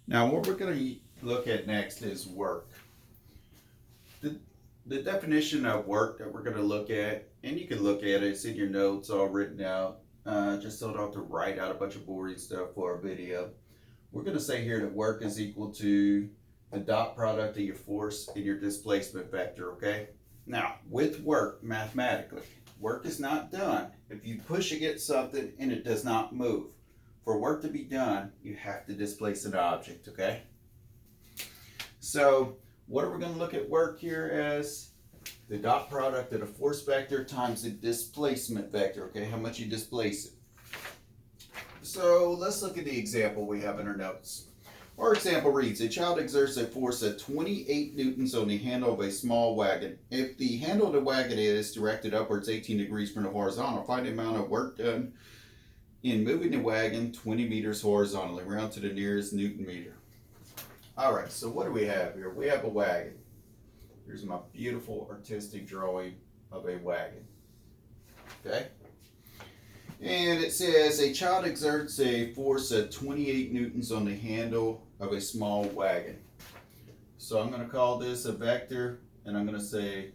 Now, what we're going to look at next is work. The, the definition of work that we're going to look at, and you can look at it, it's in your notes all written out, just so I don't have to write out a bunch of boring stuff for our video. We're going to say here that work is equal to the dot product of your force and your displacement vector, okay? Now, with work, mathematically, work is not done if you push against something and it does not move. For work to be done, you have to displace an object, okay? So, what are we going to look at work here as? The dot product of the force vector times the displacement vector, okay? How much you displace it. So, let's look at the example we have in our notes. Our example reads, a child exerts a force of 28 newtons on the handle of a small wagon. If the handle of the wagon is directed upwards 18 degrees from the horizontal, find the amount of work done in moving the wagon 20 meters horizontally, round to the nearest Newton meter. All right, so what do we have here? We have a wagon. Here's my beautiful artistic drawing of a wagon. Okay? And it says a child exerts a force of 28 newtons on the handle of a small wagon. So I'm going to call this a vector, and I'm going to say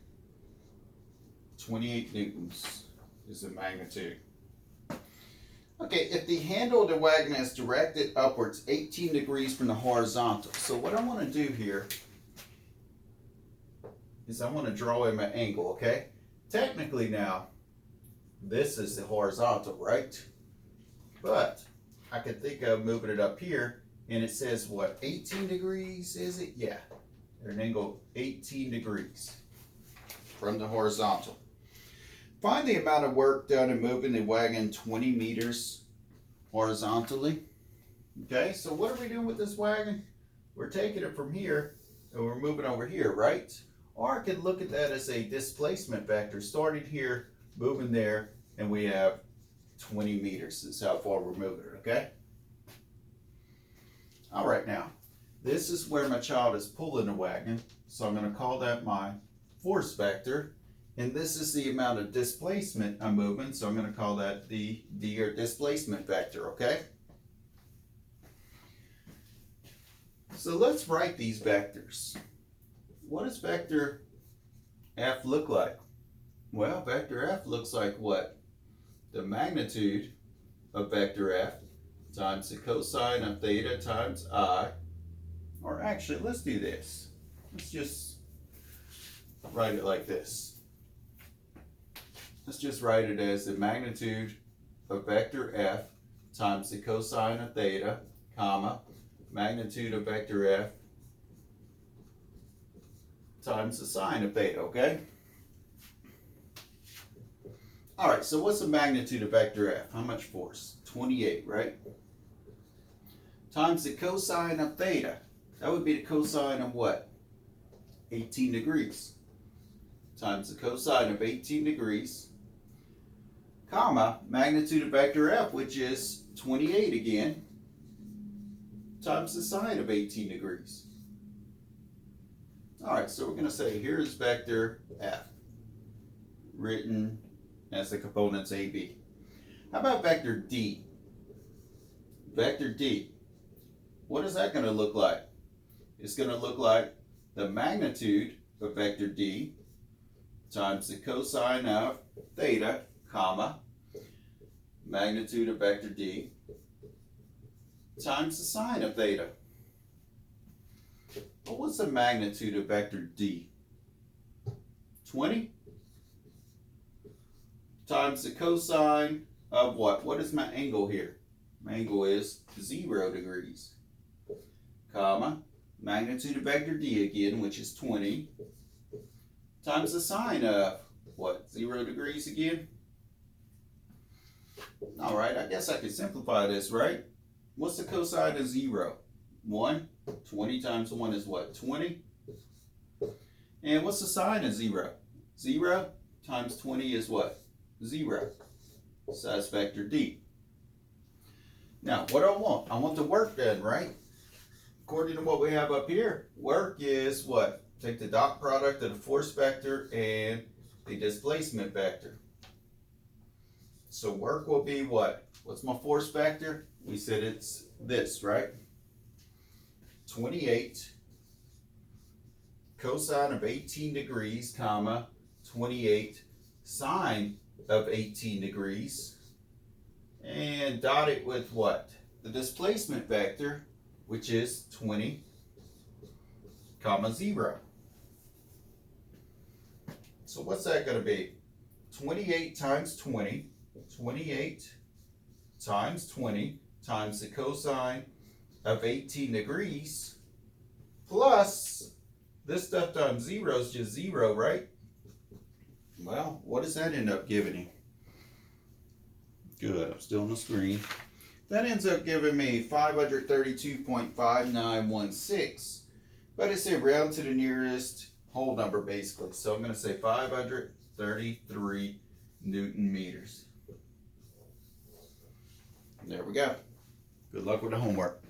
28 newtons is the magnitude. Okay, if the handle of the wagon is directed upwards 18 degrees from the horizontal, so what I want to do here is I want to draw in an angle, okay? Technically now, this is the horizontal, right? But I could think of moving it up here, and it says what, 18 degrees, is it? Yeah, at an angle 18 degrees from the horizontal. Find the amount of work done in moving the wagon 20 meters horizontally. Okay, so what are we doing with this wagon? We're taking it from here and we're moving over here, right? Or I could look at that as a displacement vector, starting here, moving there, and we have 20 meters. This is how far we're moving it, okay? All right, now, this is where my child is pulling the wagon, so I'm going to call that my force vector. And this is the amount of displacement I'm moving, so I'm going to call that the D or displacement vector, okay? So let's write these vectors. What does vector F look like? Well, vector F looks like what? The magnitude of vector F times the cosine of theta times I. Or actually, let's do this. Let's just write it like this. Let's just write it as the magnitude of vector F times the cosine of theta, comma, magnitude of vector F times the sine of theta, okay? All right, so what's the magnitude of vector F? How much force? 28, right? Times the cosine of theta. That would be the cosine of what? 18 degrees. Times the cosine of 18 degrees, comma, magnitude of vector F, which is 28 again, times the sine of 18 degrees. All right, so we're going to say here's vector F, written as the components A, B. How about vector D? Vector D, what is that going to look like? It's going to look like the magnitude of vector D times the cosine of theta, comma, magnitude of vector D times the sine of theta. Well, what's the magnitude of vector D? 20 times the cosine of what? What is my angle here? My angle is 0 degrees, comma, magnitude of vector D again, which is 20, times the sine of what? 0 degrees again? All right, I guess I could simplify this, right? What's the cosine of 0? 1. 20 times 1 is what? 20. And what's the sine of 0? 0 times 20 is what? 0. So that's vector D. Now, what do I want? I want the work done, right? According to what we have up here, work is what? Take the dot product of the force vector and the displacement vector. So work will be what? What's my force vector? We said it's this, right? 28 cosine of 18 degrees, comma, 28 sine of 18 degrees, and dot it with what? The displacement vector, which is 20, comma, 0. So what's that going to be? 28 times 20, 28 times 20 times the cosine of 18 degrees, plus this stuff times 0 is just 0, right? Well, what does that end up giving you? Good, I'm still on the screen. That ends up giving me 532.5916, but it's a round to the nearest whole number basically. So I'm going to say 533 Newton meters. There we go. Good luck with the homework.